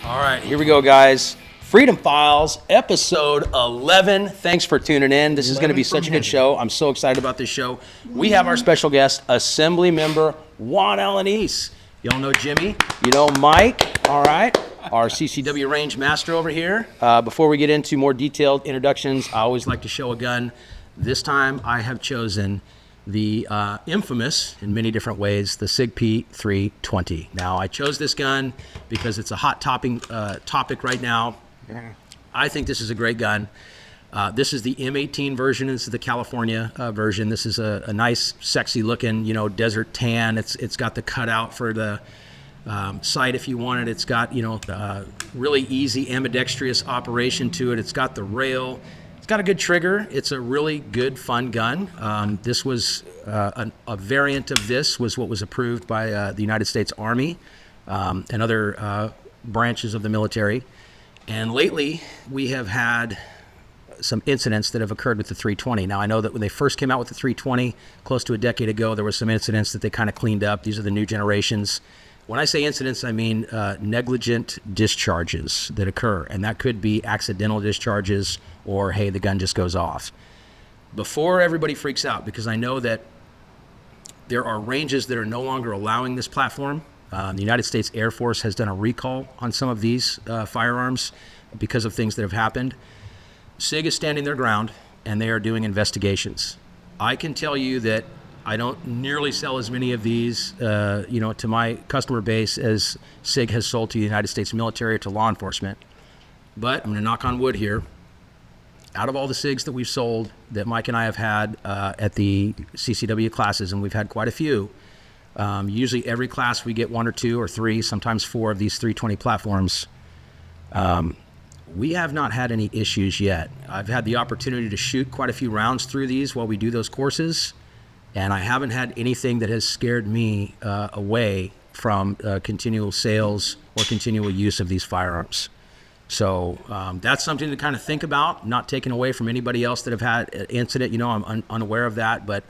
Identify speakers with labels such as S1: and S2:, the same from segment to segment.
S1: All right, here we go, guys. Freedom Files, episode 11. Thanks for tuning in. This is going to be such a good show. I'm so excited about this show. We have our special guest, Assemblymember Juan Alanis. Y'all know Jimmy. You know Mike. All right. Our CCW range master over here. Before we get into more detailed introductions, I always like to show a gun. This time I have chosen the infamous, in many different ways, the SIG P320. Now, I chose this gun because it's a hot topic right now. I think this is a great gun. This is the M18 version. This is the California version. This is a nice, sexy looking, desert tan. It's got the cutout for the sight if you want it. It's got, really easy ambidextrous operation to it. It's got the rail. It's got a good trigger. It's a really good, fun gun. This was a variant of this was what was approved by the United States Army and other branches of the military. And lately, we have had some incidents that have occurred with the 320. Now, I know that when they first came out with the 320, close to a decade ago, there were some incidents that they kind of cleaned up. These are the new generations. When I say incidents, I mean negligent discharges that occur. And that could be accidental discharges or, hey, the gun just goes off. Before everybody freaks out, because I know that there are ranges that are no longer allowing this platform. The United States Air Force has done a recall on some of these firearms because of things that have happened. SIG is standing their ground, and they are doing investigations. I can tell you that I don't nearly sell as many of these, to my customer base as SIG has sold to the United States military or to law enforcement. But I'm going to knock on wood here. Out of all the SIGs that we've sold that Mike and I have had at the CCW classes, and we've had quite a few, usually every class we get one or two or three, sometimes four of these 320 platforms. We have not had any issues yet. I've had the opportunity to shoot quite a few rounds through these while we do those courses, and I haven't had anything that has scared me away from continual sales or continual use of these firearms. So that's something to kind of think about, not taken away from anybody else that have had an incident. I'm unaware of that, but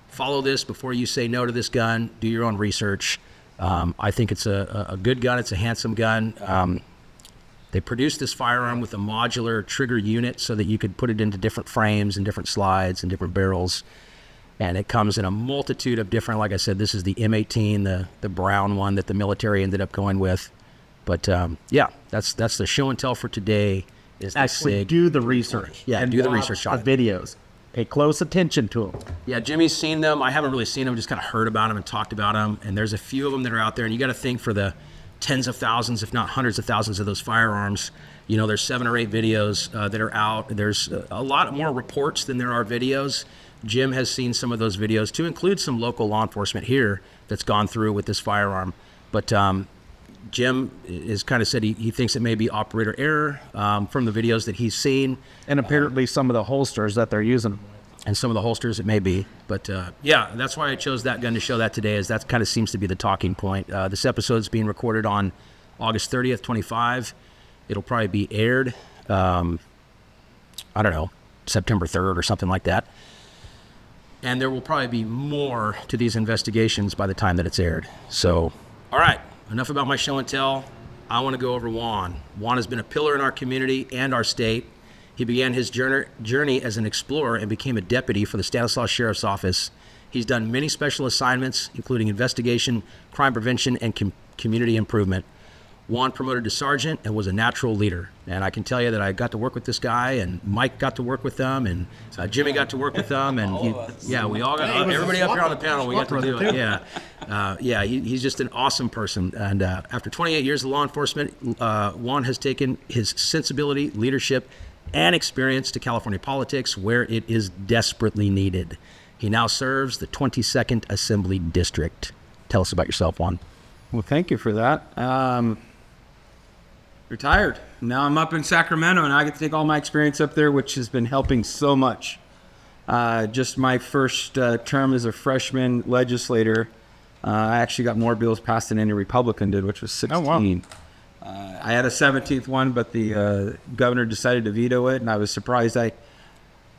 S1: follow this before you say no to this gun. Do your own research. I think it's a good gun. It's a handsome gun. They produced this firearm with a modular trigger unit so that you could put it into different frames and different slides and different barrels. And it comes in a multitude of different, like I said, this is the M18, the brown one that the military ended up going with. But that's the show and tell for today. Is
S2: actually
S1: SIG.
S2: Do the research.
S1: Yeah,
S2: and
S1: do the research on
S2: the videos. Pay close attention to them.
S1: Yeah, Jimmy's seen them. I haven't really seen them, just kind of heard about them and talked about them. And there's a few of them that are out there. And you got to think for the tens of thousands, if not hundreds of thousands of those firearms, there's 7 or 8 videos that are out. There's a lot more reports than there are videos. Jim has seen some of those videos, to include some local law enforcement here that's gone through with this firearm. But Jim has kind of said he thinks it may be operator error from the videos that he's seen.
S2: And apparently some of the holsters that they're using.
S1: And some of the holsters it may be. But that's why I chose that gun to show that today, as that kind of seems to be the talking point. This episode is being recorded on August 30th, 25. It'll probably be aired, September 3rd or something like that. And there will probably be more to these investigations by the time that it's aired. So, all right. Enough about my show and tell. I want to go over Juan. Juan has been a pillar in our community and our state. He began his journey as an explorer and became a deputy for the Stanislaus Sheriff's Office. He's done many special assignments, including investigation, crime prevention, and community improvement. Juan promoted to sergeant and was a natural leader. And I can tell you that I got to work with this guy, and Mike got to work with them, and Jimmy got to work with them, and we all got, everybody up here on the panel, we got to do it. He's just an awesome person. And after 28 years of law enforcement, Juan has taken his sensibility, leadership, and experience to California politics, where it is desperately needed. He now serves the 22nd Assembly District. Tell us about yourself, Juan.
S2: Well, thank you for that. Retired. Now I'm up in Sacramento, and I get to take all my experience up there, which has been helping so much. Just my first term as a freshman legislator, I actually got more bills passed than any Republican did, which was 16. Oh, wow. I had a 17th one, but the governor decided to veto it, and I was surprised. I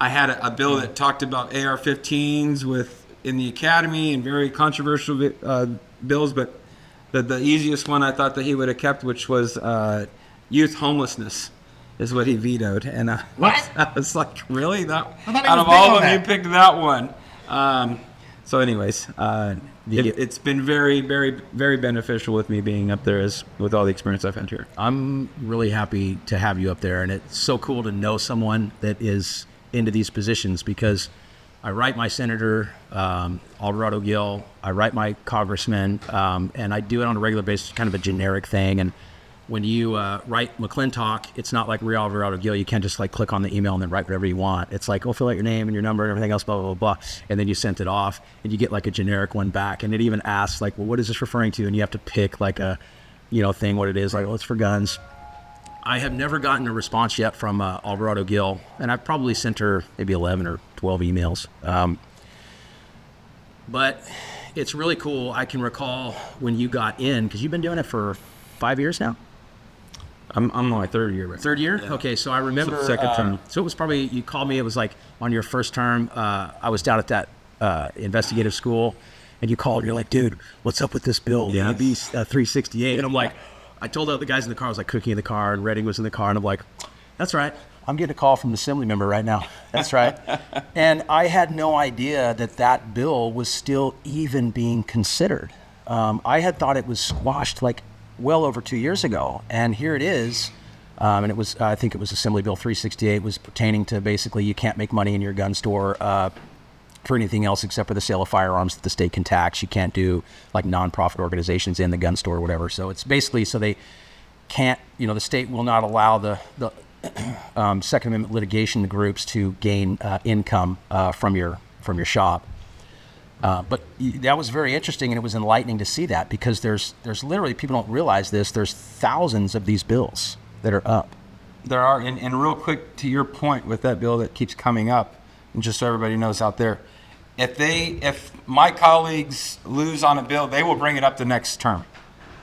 S2: had a bill that talked about AR-15s in the academy and very controversial bills, but the easiest one I thought that he would have kept, which was youth homelessness is what he vetoed. And I was like, really? That,
S3: I thought he
S2: out
S3: was
S2: of
S3: big
S2: all
S3: on
S2: of them, you
S3: that.
S2: picked that one. So anyways, it's been very, very, very beneficial with me being up there with all the experience I've had here.
S1: I'm really happy to have you up there, and it's so cool to know someone that is into these positions, because I write my senator, Alvarado Gil, I write my congressman, and I do it on a regular basis, kind of a generic thing. And when you write McClintock, it's not like real Alvarado Gil. You can't just like click on the email and then write whatever you want. It's like, fill out your name and your number and everything else, blah, blah, blah, blah. And then you sent it off and you get like a generic one back. And it even asks like, well, what is this referring to? And you have to pick like a, thing, what it is, like, it's for guns. I have never gotten a response yet from Alvarado Gil, and I've probably sent her maybe 11 or 12 emails. But it's really cool. I can recall when you got in, because you've been doing it for 5 years now?
S2: I'm on my third year. Right?
S1: Third year?
S2: Yeah.
S1: Okay, so I remember.
S2: Second term.
S1: So it was probably, you called me, it was like on your first term. I was down at that investigative school, and you called, and you're like, dude, what's up with this bill?
S2: Yeah.
S1: AB 368. And I'm like, I told the guys in the car, I was like cooking in the car, and Redding was in the car, and I'm like, that's right. I'm getting a call from the Assemblymember right now. That's right. And I had no idea that bill was still even being considered. I had thought it was squashed like well over 2 years ago, and here it is. And it was, I think it was Assembly Bill 368, was pertaining to basically you can't make money in your gun store for anything else except for the sale of firearms that the state can tax. You can't do like nonprofit organizations in the gun store or whatever. So it's basically so they can't, the state will not allow the Second Amendment litigation groups to gain income from your shop. But that was very interesting, and it was enlightening to see that, because there's literally, people don't realize this, there's thousands of these bills that are up.
S2: There are, and real quick to your point with that bill that keeps coming up, and just so everybody knows out there, if my colleagues lose on a bill, they will bring it up the next term.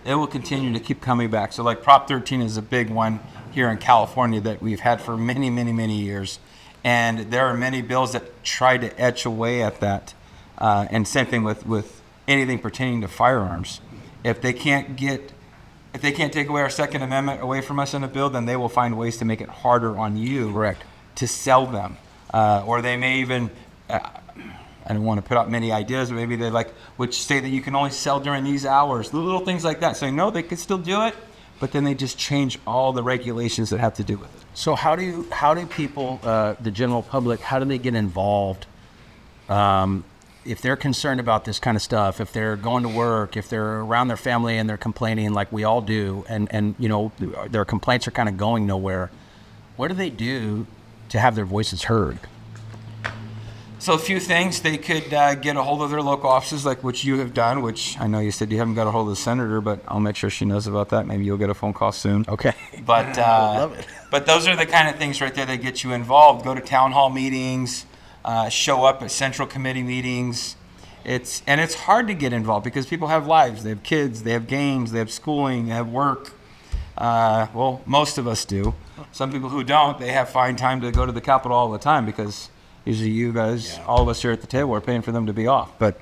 S2: It will continue to keep coming back. So like Prop 13 is a big one here in California that we've had for many, many, many years. And there are many bills that try to etch away at that. And same thing with anything pertaining to firearms. If they can't take away our Second Amendment away from us in a bill, then they will find ways to make it harder on you.
S1: Correct.
S2: To sell them. Or they may even, I don't want to put out many ideas, but maybe they which say that you can only sell during these hours, little things like that. So no, they could still do it, but then they just change all the regulations that have to do with it.
S1: So how do people, the general public, how do they get involved? If they're concerned about this kind of stuff, if they're going to work, if they're around their family and they're complaining like we all do, and their complaints are kind of going nowhere, what do they do to have their voices heard?
S2: So a few things. They could get a hold of their local offices, like which you have done, which I know you said you haven't got a hold of the senator, but I'll make sure she knows about that. Maybe you'll get a phone call soon.
S1: Okay.
S2: But
S1: love it.
S2: But those are the kind of things right there that get you involved. Go to town hall meetings, show up at central committee meetings. It's hard to get involved because people have lives. They have kids, they have games, they have schooling, they have work. Well, most of us do. Some people who don't, they have find time to go to the Capitol all the time because usually you guys, all of us here at the table, are paying for them to be off. But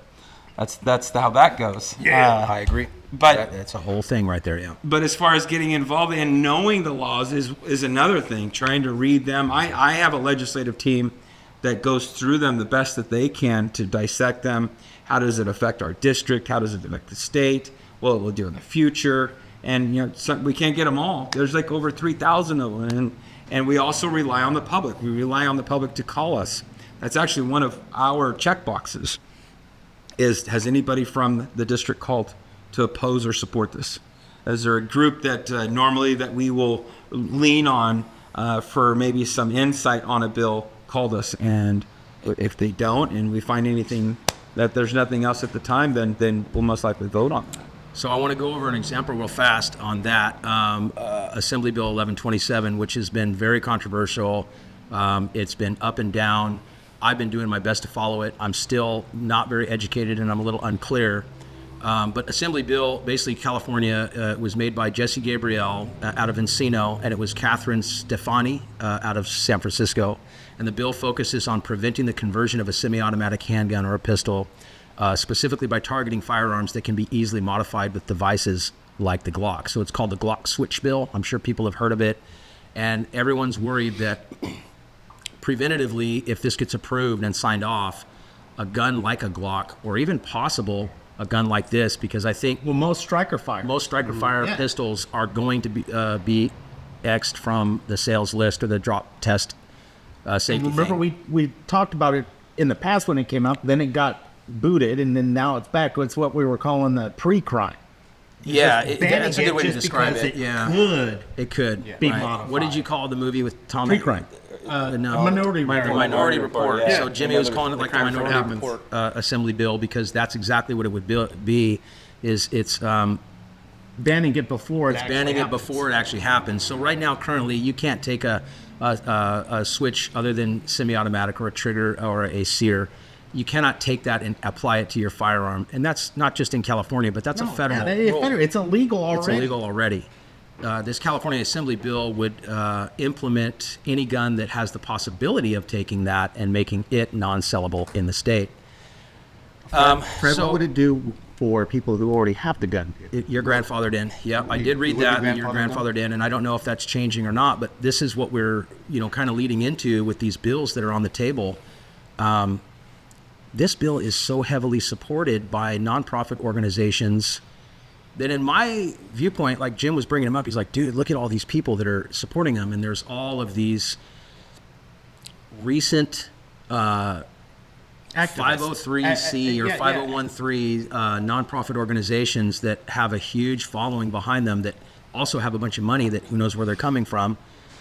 S2: that's how that goes.
S1: Yeah, I agree.
S2: But
S1: that's a whole thing right there. Yeah.
S2: But as far as getting involved and knowing the laws is another thing. Trying to read them. I have a legislative team that goes through them the best that they can to dissect them. How does it affect our district? How does it affect the state? What it will do in the future? And we can't get them all. There's like over 3,000 of them. And we also rely on the public. We rely on the public to call us. That's actually one of our check boxes. Has anybody from the district called to oppose or support this? Is there a group that normally that we will lean on for maybe some insight on a bill called us? And if they don't, and we find anything that there's nothing else at the time, then we'll most likely vote on that.
S1: So I want to go over an example real fast on that. Assembly Bill 1127, which has been very controversial. It's been up and down. I've been doing my best to follow it. I'm still not very educated and I'm a little unclear. But Assembly Bill, basically California, was made by Jesse Gabriel out of Encino, and it was Catherine Stefani out of San Francisco. And the bill focuses on preventing the conversion of a semi-automatic handgun or a pistol, specifically by targeting firearms that can be easily modified with devices like the Glock. So it's called the Glock switch bill. I'm sure people have heard of it. And everyone's worried that preventatively, if this gets approved and signed off, a gun like a Glock, or even possible a gun like this, because I think
S3: most striker fire
S1: pistols are going to be X'd from the sales list or the drop test safety.
S3: Remember, we talked about it in the past when it came out. Then it got booted, and then now it's back. It's what we were calling the pre-crime.
S1: Yeah, that's a good way to describe it. It could
S3: be
S1: right.
S3: modified.
S1: What did you call the movie with Tom?
S3: Pre-crime.
S1: Minority Report.
S3: Yeah.
S1: So Jimmy was calling it like the Minority Report Assembly bill, because that's exactly what it would be. It's
S3: banning it before
S1: it actually happens. So right now, currently, you can't take a switch other than semi-automatic or a trigger or a sear. You cannot take that and apply it to your firearm. And that's not just in California, but that's a federal rule.
S3: It's illegal already.
S1: It's illegal already. This California Assembly bill would implement any gun that has the possibility of taking that and making it non-sellable in the state.
S3: Fred, what would it do for people who already have the gun?
S1: You're grandfathered in. Yeah, I did read that. You're grandfathered in, and I don't know if that's changing or not. But this is what we're, kind of leading into with these bills that are on the table. This bill is so heavily supported by nonprofit organizations that, in my viewpoint, like Jim was bringing him up, he's like, dude, look at all these people that are supporting them. And there's all of these recent 503c or 501(c) nonprofit organizations that have a huge following behind them, that also have a bunch of money that who knows where they're coming from,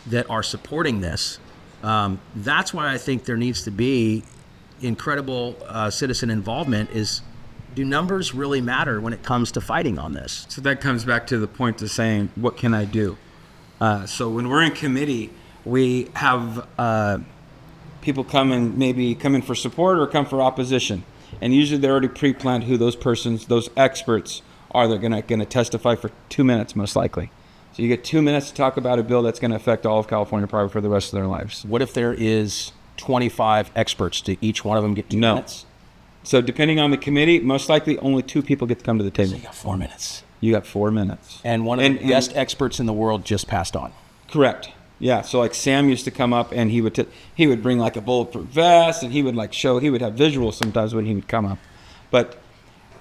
S1: that are supporting this. That's why I think there needs to be incredible citizen involvement. Do numbers really matter when it comes to fighting on this?
S2: So that comes back to the point of saying, what can I do? So when we're in committee, we have people come in for support or come for opposition. And usually they're already pre-planned who those experts are. They're going to testify for 2 minutes, most likely. So you get 2 minutes to talk about a bill that's going to affect all of California probably for the rest of their lives.
S1: What if there is 25 experts? Do each one of them get 2 minutes?
S2: So depending on the committee, most likely only 2 people get to come to the table.
S1: So you got 4 minutes.
S2: You got 4 minutes.
S1: And one of the best experts in the world just passed on.
S2: Correct. Yeah. So like Sam used to come up and he would bring like a bulletproof vest, and he would have visuals sometimes when he would come up. But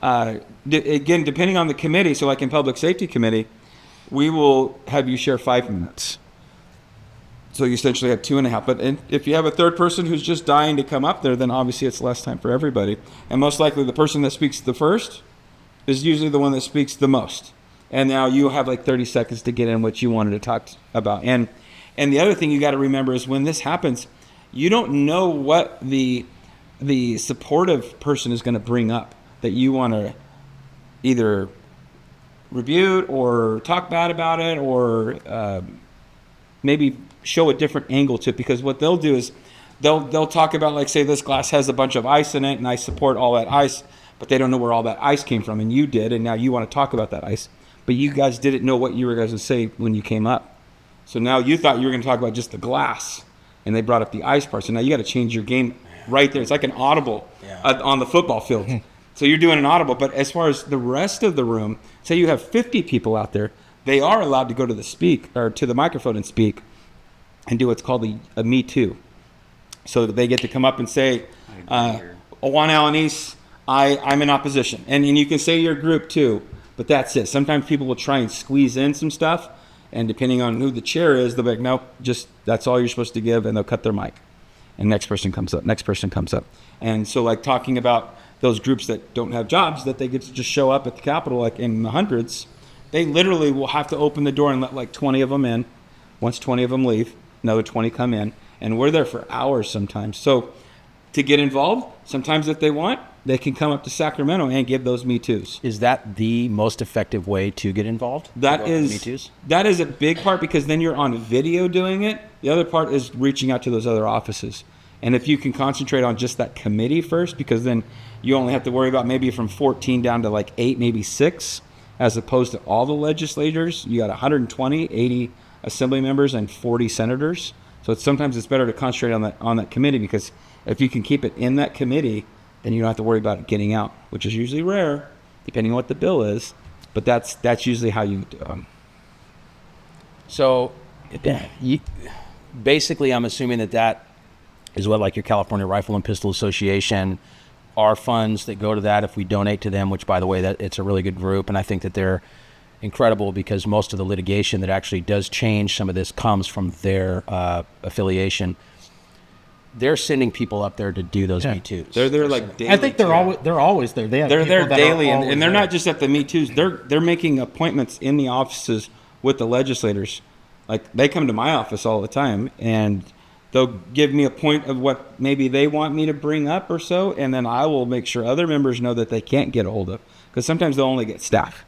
S2: again, depending on the committee, so like in Public Safety Committee, we will have you share 5 minutes. So you essentially have 2.5. But if you have a third person who's just dying to come up there, then obviously it's less time for everybody. And most likely the person that speaks the first is usually the one that speaks the most. And now you have like 30 seconds to get in what you wanted to talk about. And the other thing you got to remember is when this happens, you don't know what the supportive person is going to bring up that you want to either rebuke or talk bad about it, or maybe show a different angle to it. Because what they'll do is they'll talk about, like, say this glass has a bunch of ice in it and I support all that ice, but they don't know where all that ice came from, and you did, and now you want to talk about that ice, but you guys didn't know what you were going to say when you came up. So now you thought you were going to talk about just the glass, and they brought up the ice part. So now you got to change your game right there. It's like an audible on the football field. So you're doing an audible. But as far as the rest of the room, say you have 50 people out there, they are allowed to go to the microphone and speak, and do what's called a Me Too. So that they get to come up and say, Juan Alanis, I'm in opposition. And you can say your group too, but that's it. Sometimes people will try and squeeze in some stuff, and depending on who the chair is, they'll be like, no, just that's all you're supposed to give, and they'll cut their mic. And next person comes up. And so, like, talking about those groups that don't have jobs, that they get to just show up at the Capitol, like in the hundreds, they literally will have to open the door and let like 20 of them in. Once 20 of them leave, another 20 come in, and we're there for hours sometimes. So to get involved, sometimes if they want, they can come up to Sacramento and give those Me Too's.
S1: Is that the most effective way to get involved?
S2: That is a big part, because then you're on video doing it. The other part is reaching out to those other offices. And if you can concentrate on just that committee first, because then you only have to worry about maybe from 14 down to like 8, maybe 6, as opposed to all the legislators. You got 120, 80 assembly members and 40 senators. So sometimes it's better to concentrate on that committee, because if you can keep it in that committee, then you don't have to worry about it getting out, which is usually rare, depending on what the bill is. But that's usually how you do them.
S1: So, basically, I'm assuming that is what, like, your California Rifle and Pistol Association, are funds that go to that if we donate to them, which, by the way, that it's a really good group, and I think that they're incredible because most of the litigation that actually does change some of this comes from their affiliation. They're sending people up there to do those Me Too's.
S2: They're like daily.
S3: I think they're always there. They have
S2: They're there
S3: people that are
S2: daily, and
S3: always
S2: they're
S3: there.
S2: not just at the Me Too's. They're making appointments in the offices with the legislators. Like, they come to my office all the time, and they'll give me a point of what maybe they want me to bring up or so, and then I will make sure other members know that they can't get a hold of, because sometimes they'll only get staff.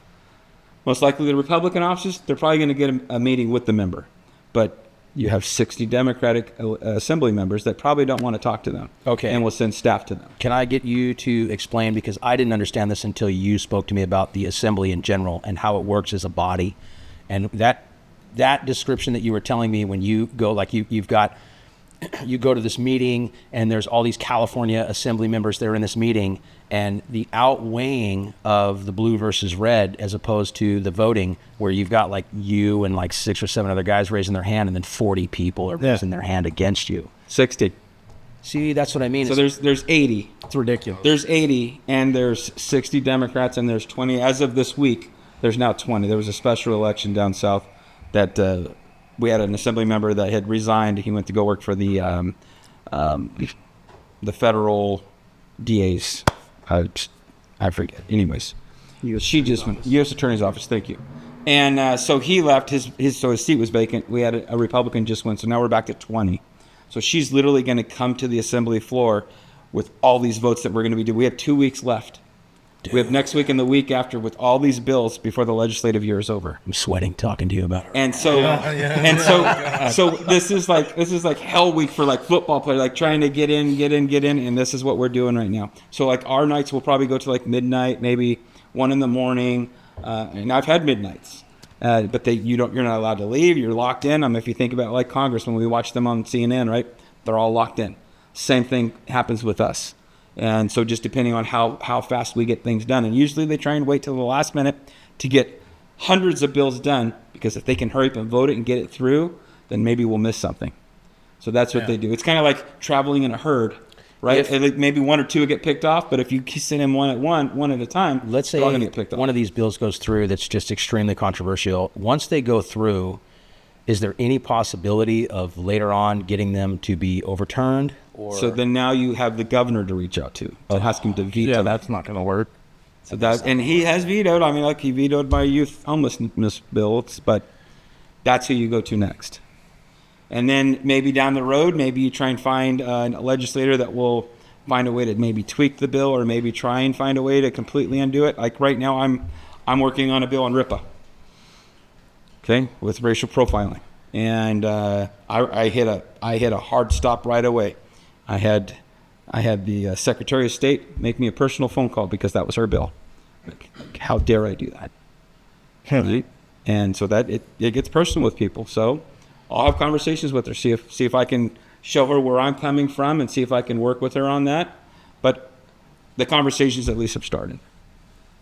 S2: Most likely the Republican offices, they're probably going to get a meeting with the member, but you have 60 Democratic Assembly members that probably don't want to talk to them.
S1: Okay.
S2: And will send staff to them.
S1: Can I get you to explain, because I didn't understand this until you spoke to me about the Assembly in general and how it works as a body, and that description that you were telling me when you go, like, you go to this meeting and there's all these California Assembly members there in this meeting, and the outweighing of the blue versus red as opposed to the voting where you've got like you and like 6 or 7 other guys raising their hand and then 40 people are raising their hand against you.
S2: 60.
S1: See, that's what I mean.
S2: So there's 80.
S3: It's ridiculous.
S2: There's 80, and there's 60 Democrats, and there's 20. As of this week, there's now 20. There was a special election down south that we had an Assembly member that had resigned. He went to go work for the federal DA's. I forget. Anyways, she just went U.S. Attorney's Office. Thank you. And so he left. His seat was vacant. We had a Republican just went. So now we're back at 20. So she's literally going to come to the Assembly floor with all these votes that we're going to be doing. We have 2 weeks left. Dude. We have next week and the week after with all these bills before the legislative year is over.
S1: I'm sweating talking to you about it.
S2: And so, so this is like hell week for like football players, like trying to get in. And this is what we're doing right now. So like our nights will probably go to like midnight, maybe 1 a.m. And I've had midnights, but you're not allowed to leave. You're locked in. If you think about like Congress, when we watch them on CNN, right? They're all locked in. Same thing happens with us. And so just depending on how fast we get things done. And usually they try and wait till the last minute to get hundreds of bills done, because if they can hurry up and vote it and get it through, then maybe we'll miss something. So that's what they do. It's kind of like traveling in a herd, right? Maybe 1 or 2 will get picked off, but if you send in one at a time,
S1: let's say
S2: they're all going to get picked off.
S1: One of these bills goes through that's just extremely controversial. Once they go through, is there any possibility of later on getting them to be overturned?
S2: So then now you have the governor to reach out to ask him to veto.
S3: Yeah, that's not going to work.
S2: So and he has vetoed. Like he vetoed my youth homelessness bills, but that's who you go to next. And then maybe down the road, maybe you try and find a legislator that will find a way to maybe tweak the bill, or maybe try and find a way to completely undo it. Like right now, I'm working on a bill on RIPA. Okay, with racial profiling, and I hit a hard stop right away. I had the Secretary of State make me a personal phone call because that was her bill. Like, how dare I do that? Right? And so that it gets personal with people. So I'll have conversations with her, see if I can show her where I'm coming from, and see if I can work with her on that. But the conversations at least have started.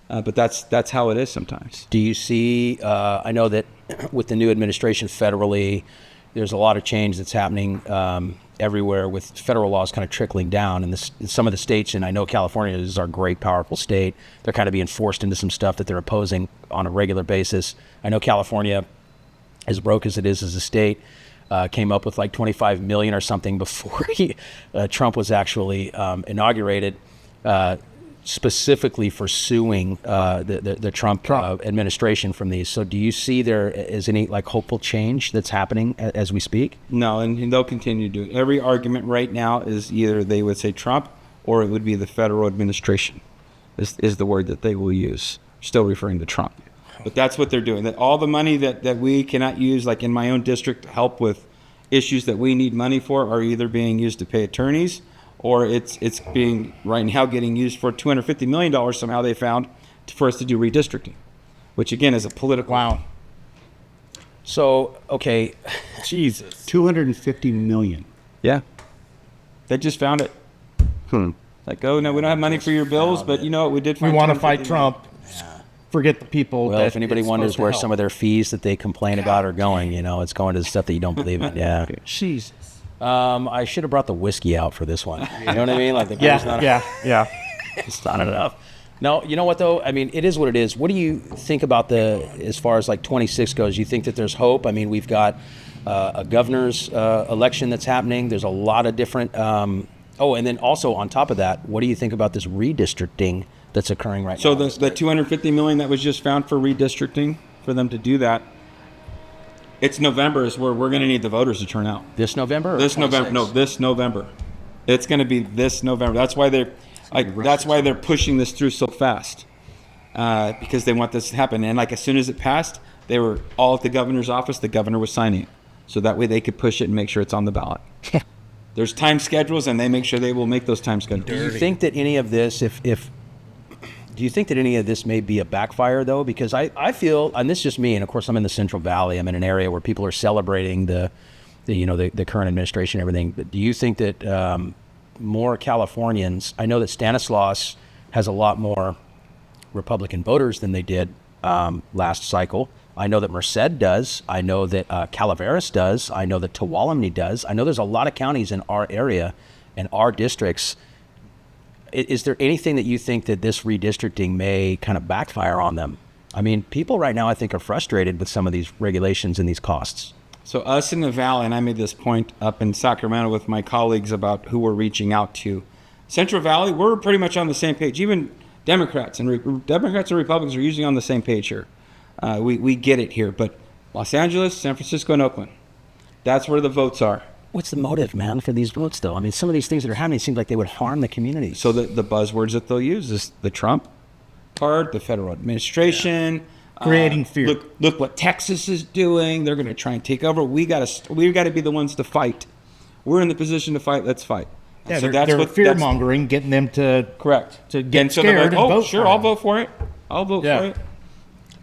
S2: But that's how it is sometimes.
S1: Do you see? I know that with the new administration federally, there's a lot of change that's happening everywhere, with federal laws kind of trickling down. And some of the states, and I know California is our great, powerful state, they're kind of being forced into some stuff that they're opposing on a regular basis. I know California, as broke as it is as a state, came up with like $25 million or something before Trump was actually inaugurated, specifically for suing the Trump administration from these. So do you see there is any like hopeful change that's happening as we speak?
S2: No, and they'll continue to do it. Every argument right now is either they would say Trump, or it would be the federal administration is the word that they will use, still referring to Trump. But that's what they're doing. That all the money that we cannot use, like in my own district, to help with issues that we need money for, are either being used to pay attorneys, or it's being right now getting used for $250 million somehow they found for us to do redistricting, which again is a political.
S3: Wow.
S1: So, okay.
S3: Jesus.
S4: $250 million.
S2: Yeah. They just found it. Like, oh, no, we don't have money for your bills, but you know what? We did
S3: We
S2: find
S3: want to
S2: $250
S3: fight
S2: million.
S3: Trump. forget the people.
S1: Well,
S3: that
S1: if anybody
S3: it's
S1: wonders
S3: supposed to
S1: where
S3: help.
S1: some of their fees that they complain about are going, it's going to the stuff that you don't believe in. Yeah.
S3: Jesus.
S1: I should have brought the whiskey out for this one. You know what I mean? Like the beer's not,
S3: Yeah.
S1: it's not enough. No, you know what though? I mean, it is what it is. What do you think about as far as like 26 goes? You think that there's hope? I mean, we've got a governor's election that's happening. There's a lot of different. And then also on top of that, what do you think about this redistricting that's occurring right
S2: So
S1: now?
S2: the $250 million that was just found for redistricting, for them to do that, it's November is where we're going to need the voters to turn out.
S1: This November? Or
S2: This November,
S1: 26?
S2: no, this November. It's going to be this November. That's why they're pushing this through so fast, because they want this to happen. And like as soon as it passed, they were all at the governor's office. The governor was signing it, so that way they could push it and make sure it's on the ballot. There's time schedules, and they make sure they will make those time schedules.
S1: Do you think that any of this, do you think that any of this may be a backfire though? Because I feel, and this is just me, and of course I'm in the Central Valley. I'm in an area where people are celebrating the current administration and everything. But do you think that more Californians? I know that Stanislaus has a lot more Republican voters than they did last cycle. I know that Merced does. I know that Calaveras does. I know that Tuolumne does. I know there's a lot of counties in our area and our districts. Is there anything that you think that this redistricting may kind of backfire on them? I mean, people right now, I think, are frustrated with some of these regulations and these costs.
S2: So us in the Valley, and I made this point up in Sacramento with my colleagues about who we're reaching out to. Central Valley, we're pretty much on the same page. Even Democrats and Republicans are usually on the same page here. We get it here, but Los Angeles, San Francisco, and Oakland, that's where the votes are.
S1: What's the motive, man, for these votes, though? I mean, some of these things that are happening seem like they would harm the community.
S2: So the buzzwords that they'll use is the Trump card, the federal administration,
S3: Creating fear.
S2: Look what Texas is doing. They're going to try and take over. We got to be the ones to fight. We're in the position to fight. Let's fight.
S3: Yeah,
S2: So
S3: they're fear mongering, getting them to
S2: correct
S3: to get
S2: And so they're
S3: scared
S2: like,
S3: and
S2: oh,
S3: vote
S2: sure,
S3: for
S2: I'll
S3: him.
S2: vote for it. I'll vote
S3: Yeah.
S2: for it.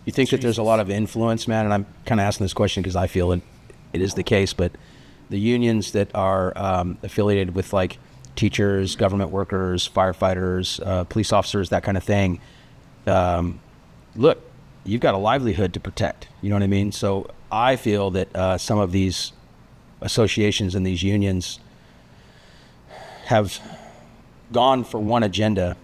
S1: You think that there's a lot of influence, man? And I'm kind of asking this question because I feel it is the case, but the unions that are affiliated with like teachers, government workers, firefighters, police officers, that kind of thing, look, you've got a livelihood to protect. You know what I mean? So I feel that some of these associations and these unions have gone for one agenda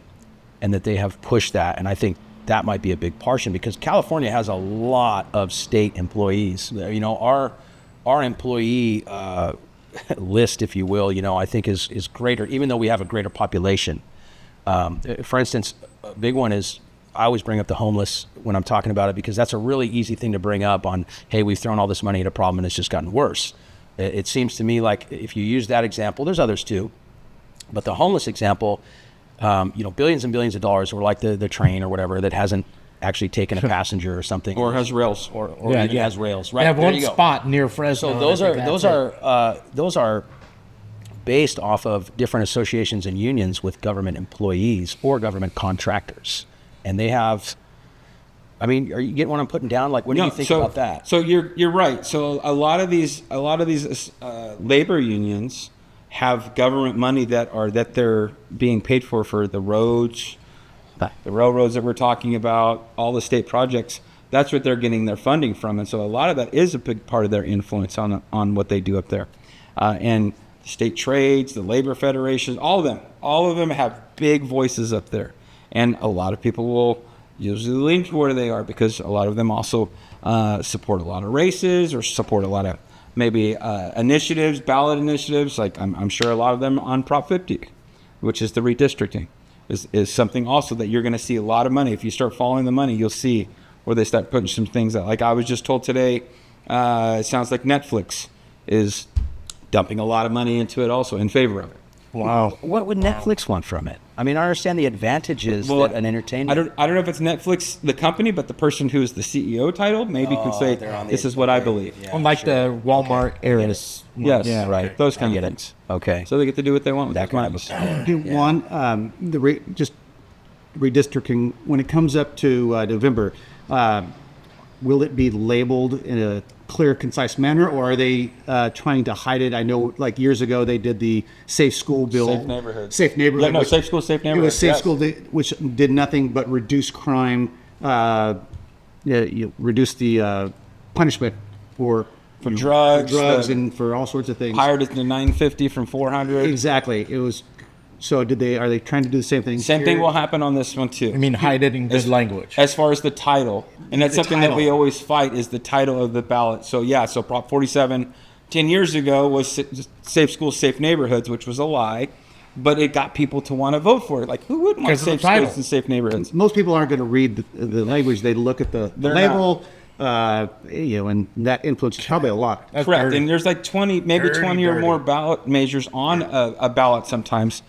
S1: and that they have pushed that. And I think that might be a big portion because California has a lot of state employees. You know, our employee list, if you will, you know, I think is greater, even though we have a greater population. For instance, a big one is, I always bring up the homeless when I'm talking about it because that's a really easy thing to bring up on, hey, we've thrown all this money at a problem and it's just gotten worse. It seems to me like if you use that example, there's others too, but the homeless example, you know, billions and billions of dollars, or like the train or whatever that hasn't actually taken a passenger or something,
S2: Or has rails.
S1: or
S3: Yeah,
S1: it
S3: yeah.
S1: has rails. Right,
S3: They have
S1: there
S3: one
S1: you go.
S3: spot near Fresno.
S1: So those
S3: I think
S1: those are based off of different associations and unions with government employees or government contractors, and they have. I mean, are you getting what I'm putting down? Like, what do you think about that?
S2: So you're right. So a lot of these labor unions have government money that they're being paid for the roads, the railroads that we're talking about, all the state projects. That's what they're getting their funding from, and so a lot of that is a big part of their influence on what they do up there, and the state trades, the labor federations, all of them have big voices up there, and a lot of people will usually lean to where they are because a lot of them also support a lot of races or support a lot of maybe initiatives, ballot initiatives. Like I'm sure a lot of them on Prop 50, which is the redistricting, is something also that you're going to see a lot of money. If you start following the money, you'll see where they start putting some things out. Like I was just told today, it sounds like Netflix is dumping a lot of money into it also in favor of it.
S3: Wow.
S1: What would Netflix want from it? I mean, I understand the advantages that an entertainment.
S2: I don't know if it's Netflix, the company, but the person who's the CEO title maybe can say, this is what I believe.
S1: Yeah,
S3: Like
S1: sure.
S3: the Walmart eras.
S2: Yes.
S3: Yeah.
S1: Right.
S2: Those
S1: I
S2: kind
S1: get
S2: of
S1: it.
S2: things.
S1: Okay.
S2: So they get to do what they want with
S1: That
S2: their
S1: kind of
S2: companies.
S4: Do one, just redistricting, when it comes up to November, will it be labeled in a clear, concise manner, or are they trying to hide it? I know, like years ago, they did the Safe School Bill.
S2: Safe Neighborhoods.
S4: Safe Neighborhood.
S2: Yeah, no,
S4: which-
S2: Safe School, Safe
S4: It
S2: Neighborhood.
S4: was Safe
S2: yes.
S4: School, which did nothing but reduce crime, you reduce the punishment for
S2: drugs,
S4: and for all sorts of things.
S2: Hired it to 950 from 400.
S4: Exactly. It was. So are they trying to do the same thing?
S2: Same thing will happen on this one too.
S3: I mean, hide it in good language.
S2: As far as the title, and that's
S3: The
S2: something that
S3: title.
S2: we always fight is the title of the ballot. So yeah, so Prop 47 10 years ago was Safe Schools, Safe Neighborhoods, which was a lie, but it got people to want to vote for it. Like, who wouldn't want
S3: Because of the
S2: safe
S3: title.
S2: schools and safe neighborhoods?
S4: Most people aren't going to read the language. They look at the
S2: They're
S4: label, and that influences probably a lot.
S3: That's
S2: Correct.
S3: dirty.
S2: And there's like 20, maybe
S3: Dirty,
S2: 20 or
S3: dirty.
S2: more ballot measures on a ballot sometimes.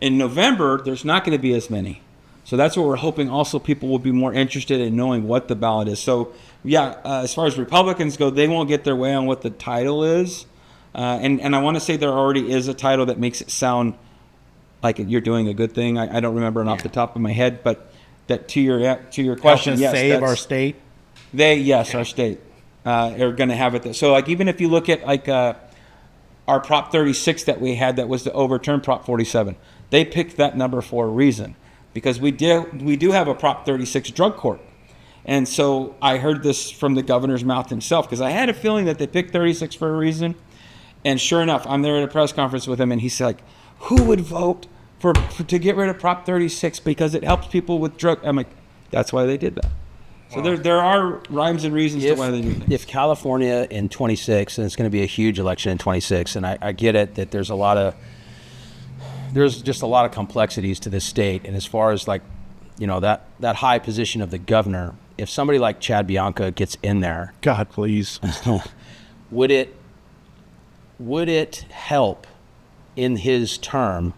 S2: In November, there's not going to be as many. So that's what we're hoping. Also, people will be more interested in knowing what the ballot is. So, yeah, as far as Republicans go, they won't get their way on what the title is. And I want to say there already is a title that makes it sound like you're doing a good thing. I don't remember it off the top of my head, but that to your
S3: Help
S2: question,
S3: us
S2: yes,
S3: save
S2: that's-
S3: our state.
S2: our state are going to have it there. So, like, even if you look at like our Prop 36 that we had, that was to overturn Prop 47, they picked that number for a reason, because we do have a Prop 36 drug court. And so I heard this from the governor's mouth himself, because I had a feeling that they picked 36 for a reason. And sure enough, I'm there at a press conference with him, and he's like, who would vote for to get rid of Prop 36 because it helps people with drug? I'm like, that's why they did that. So there are rhymes and reasons to why they do that.
S1: If California in 26, and it's going to be a huge election in 26, and I get it that there's just a lot of complexities to this state, and as far as like, that high position of the governor, if somebody like Chad Bianca gets in there,
S3: God, please.
S1: would it help in his term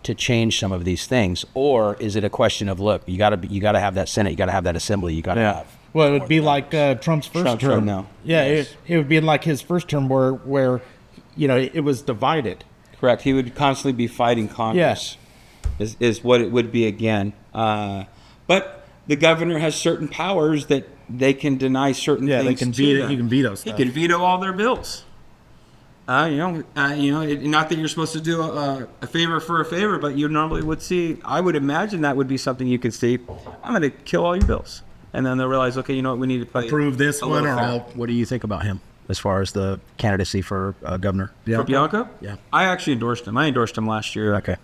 S1: to change some of these things, or is it a question of, look, you got to have that Senate, you got to have that Assembly, you got to have.
S3: Well, it would be like Trump's first
S2: Trump's
S3: term.
S2: right now.
S3: Yeah,
S2: Yes.
S3: it would be like his first term where it was divided.
S2: Correct. He would constantly be fighting Congress.
S3: Yes.
S2: Is what it would be again. But the governor has certain powers that they can deny certain
S3: Yeah,
S2: things.
S3: they can
S2: to
S3: veto.
S2: them.
S3: He can veto
S2: He
S3: stuff.
S2: can veto all their bills. Not that you're supposed to do a favor for a favor, but you normally would see. I would imagine that would be something you could see. I'm going to kill all your bills, and then they'll realize, okay, you know what, we need to play
S3: Approve this
S2: a
S3: one
S2: little
S3: or
S2: fair.
S3: I'll.
S1: What do you think about him as far as the candidacy for governor?
S2: For Bianco?
S1: Yeah.
S2: I actually endorsed him. I endorsed him last year.
S1: Okay.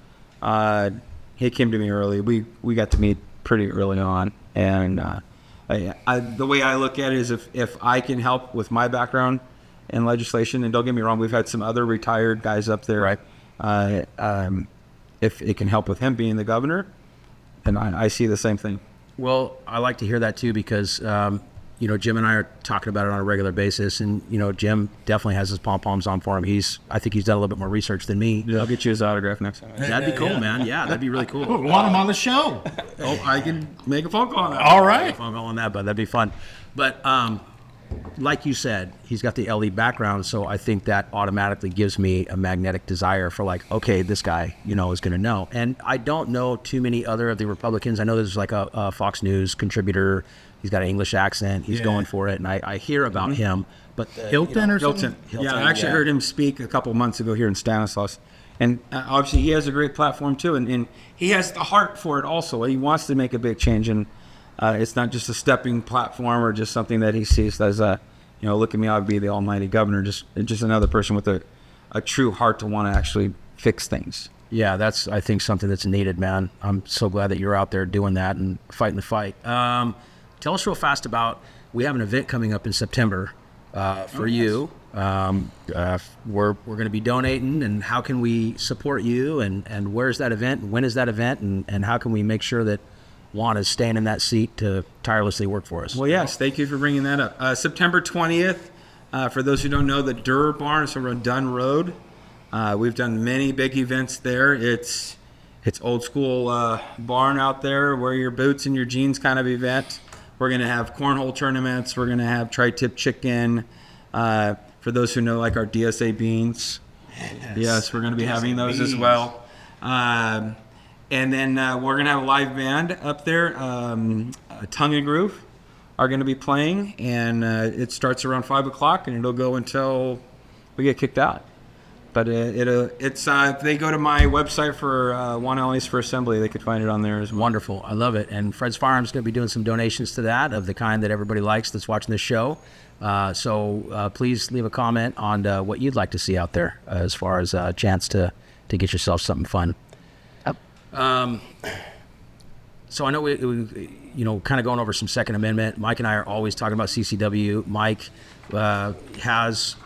S2: He came to me early. We got to meet pretty early on, and the way I look at it is if I can help with my background in legislation, and don't get me wrong, we've had some other retired guys up there.
S1: Right.
S2: If it can help with him being the governor, and I see the same thing.
S1: Well, I like to hear that too, because Jim and I are talking about it on a regular basis, and Jim definitely has his pom poms on for him. I think he's done a little bit more research than me.
S2: I'll get you his autograph next time.
S1: That'd be cool, man. Yeah, that'd be really cool.
S3: We want him on the show.
S2: Oh, I can make a phone call on that.
S3: All right.
S1: If I'm going that, but that'd be fun. But like you said, he's got the LE background, so I think that automatically gives me a magnetic desire for, like, okay, this guy, is going to know. And I don't know too many other of the Republicans. I know there's like a Fox News contributor. He's got an English accent. He's going for it, and I hear about him. But
S3: Hilton or something?
S2: Hilton. Yeah, I actually heard him speak a couple months ago here in Stanislaus. And obviously he has a great platform too, and he has the heart for it also. He wants to make a big change, and it's not just a stepping platform or just something that he sees as look at me, I'll be the almighty governor. Just another person with a true heart to want to actually fix things.
S1: Yeah, that's, I think, something that's needed, man. I'm so glad that you're out there doing that and fighting the fight. Tell us real fast about, we have an event coming up in September for you. We're going to be donating, and how can we support you, and where's that event, and when is that event, and how can we make sure that Juan is staying in that seat to tirelessly work for us?
S2: Well, yes, thank you for bringing that up. September 20th, for those who don't know, the Durr Barn is over on Dunn Road. We've done many big events there. It's old school barn out there, wear your boots and your jeans kind of event. We're going to have cornhole tournaments. We're going to have tri-tip chicken. For those who know, like our DSA beans. Yes, we're going to be having those as well. And then we're going to have a live band up there. Tongue and Groove are going to be playing, and it starts around 5 o'clock, and it'll go until we get kicked out. But it's if they go to my website for Juan Alanis for Assembly, they could find it on there as well.
S1: Wonderful. I love it. And Fred's Firearms is going to be doing some donations to that of the kind that everybody likes that's watching this show. So please leave a comment on what you'd like to see out there as far as a chance to get yourself something fun. So I know we kind of going over some Second Amendment. Mike and I are always talking about CCW. Mike has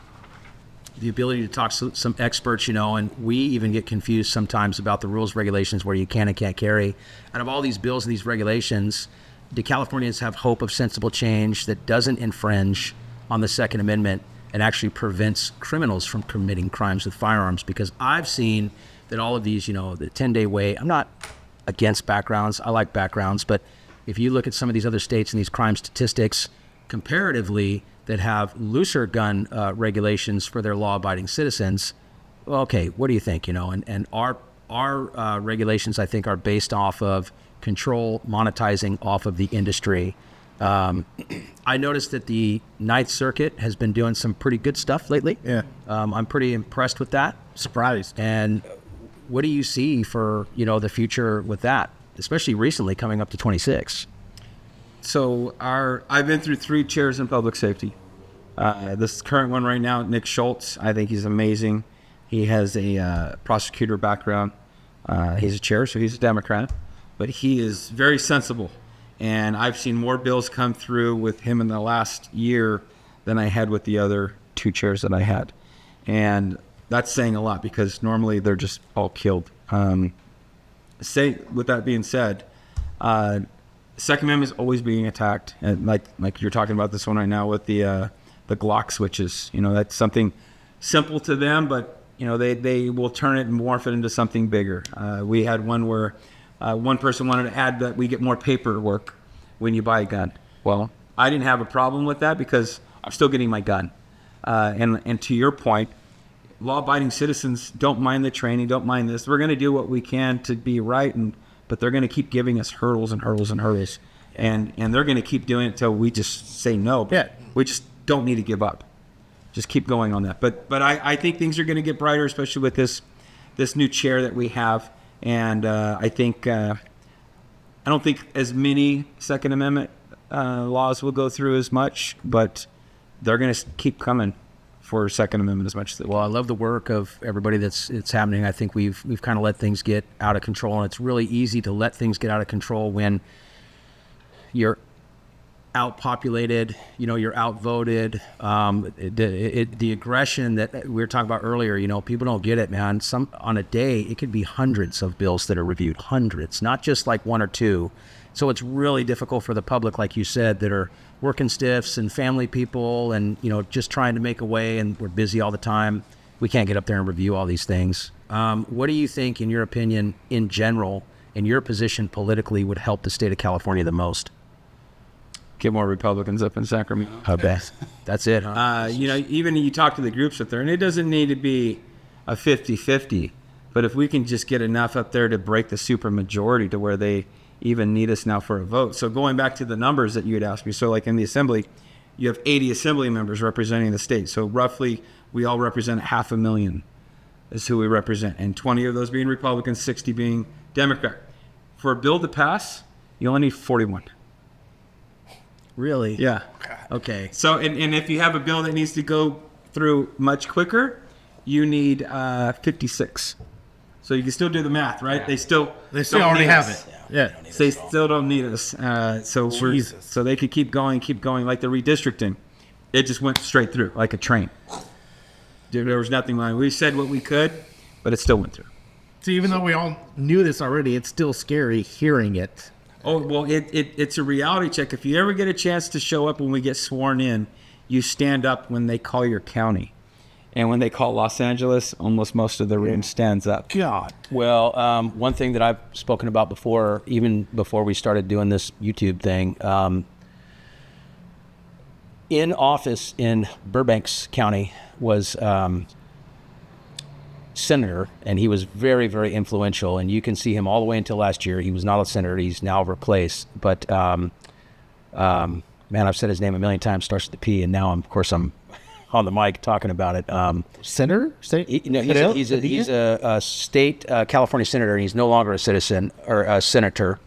S1: the ability to talk to some experts, and we even get confused sometimes about the rules, regulations, where you can and can't carry. Out of all these bills and these regulations, do Californians have hope of sensible change that doesn't infringe on the Second Amendment and actually prevents criminals from committing crimes with firearms? Because I've seen that all of these, the 10-day wait, I'm not against backgrounds. I like backgrounds. But if you look at some of these other states and these crime statistics comparatively that have looser gun regulations for their law-abiding citizens, well, okay, what do you think? And our regulations, I think, are based off of control, monetizing off of the industry. I noticed that the Ninth Circuit has been doing some pretty good stuff lately.
S3: Yeah.
S1: I'm pretty impressed with that.
S3: Surprised.
S1: And what do you see for, the future with that, especially recently coming up to 26?
S2: So I've been through 3 chairs in public safety. This current one right now, Nick Schultz, I think he's amazing. He has a prosecutor background. He's a chair, so he's a Democrat, but he is very sensible. And I've seen more bills come through with him in the last year than I had with the other 2 chairs that I had. And that's saying a lot because normally they're just all killed. With that being said, Second Amendment is always being attacked, and like you're talking about this one right now with the Glock switches. That's something simple to them, but they will turn it and morph it into something bigger. We had one where one person wanted to add that we get more paperwork when you buy a gun. Well, I didn't have a problem with that because I'm still getting my gun. And to your point, law-abiding citizens don't mind the training, don't mind this. We're going to do what we can to be right, but they're going to keep giving us hurdles and hurdles and hurdles. And they're going to keep doing it until we just say no.
S3: Yeah.
S2: We just don't need to give up. Just keep going on that. But I think things are going to get brighter, especially with this new chair that we have. And I don't think as many Second Amendment laws will go through as much, but they're going to keep coming for Second Amendment as much as they will.
S1: Well, I love the work of everybody it's happening. I think we've kind of let things get out of control, and it's really easy to let things get out of control when you're outpopulated, you're outvoted. The aggression that we were talking about earlier, people don't get it, man. On a day, it could be hundreds of bills that are reviewed, hundreds, not just like 1 or 2. So it's really difficult for the public, like you said, that are working stiffs and family people and, just trying to make a way, and we're busy all the time. We can't get up there and review all these things. What do you think, in your opinion, in general, in your position politically, would help the state of California the most?
S2: Get more Republicans up in Sacramento.
S1: I bet. That's it, huh?
S2: Even you talk to the groups up there, and it doesn't need to be a 50-50, but if we can just get enough up there to break the supermajority to where they even need us now for a vote. So going back to the numbers that you had asked me, so like in the Assembly, you have 80 Assembly members representing the state. So roughly, we all represent 500,000 is who we represent, and 20 of those being Republicans, 60 being Democrat. For a bill to pass, you only need 41.
S1: Really?
S2: Yeah.
S1: Okay.
S2: So, and if you have a bill that needs to go through much quicker, you need 56. So you can still do the math, right?
S1: Yeah.
S2: They still
S3: already have
S2: us.
S3: it. Yeah.
S2: They still don't need us. So they could keep going, like the redistricting. It just went straight through like a train. There was nothing like we said what we could, but it still went through.
S3: So even though we all knew this already, it's still scary hearing it.
S2: Oh, well, it's a reality check. If you ever get a chance to show up when we get sworn in, you stand up when they call your county. And when they call Los Angeles, almost most of the room stands up.
S3: God.
S1: Well, one thing that I've spoken about before, even before we started doing this YouTube thing, in office in Burbanks County was senator, and he was very, very influential. And you can see him all the way until last year. He was not a senator. He's now replaced. But, man, I've said his name a million times, starts with the P, and now, I'm on the mic talking about it.
S3: Senator?
S1: He's a state California senator, and he's no longer a citizen or a senator.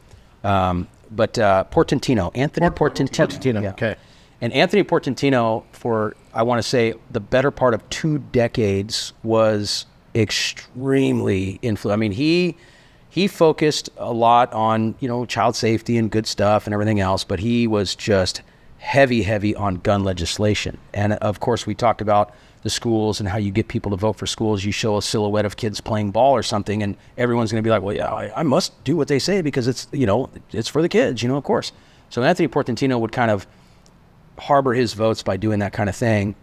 S1: But Portantino, Anthony Portantino. Yeah.
S3: Okay.
S1: And Anthony Portantino, for, I want to say, the better part of 2 decades, was extremely influential. I mean, he focused a lot on, child safety and good stuff and everything else, but he was just heavy on gun legislation. And of course, we talked about the schools and how you get people to vote for schools. You show a silhouette of kids playing ball or something, and everyone's going to be like, well, yeah, I must do what they say because it's, it's for the kids, of course. So Anthony Portantino would kind of harbor his votes by doing that kind of thing.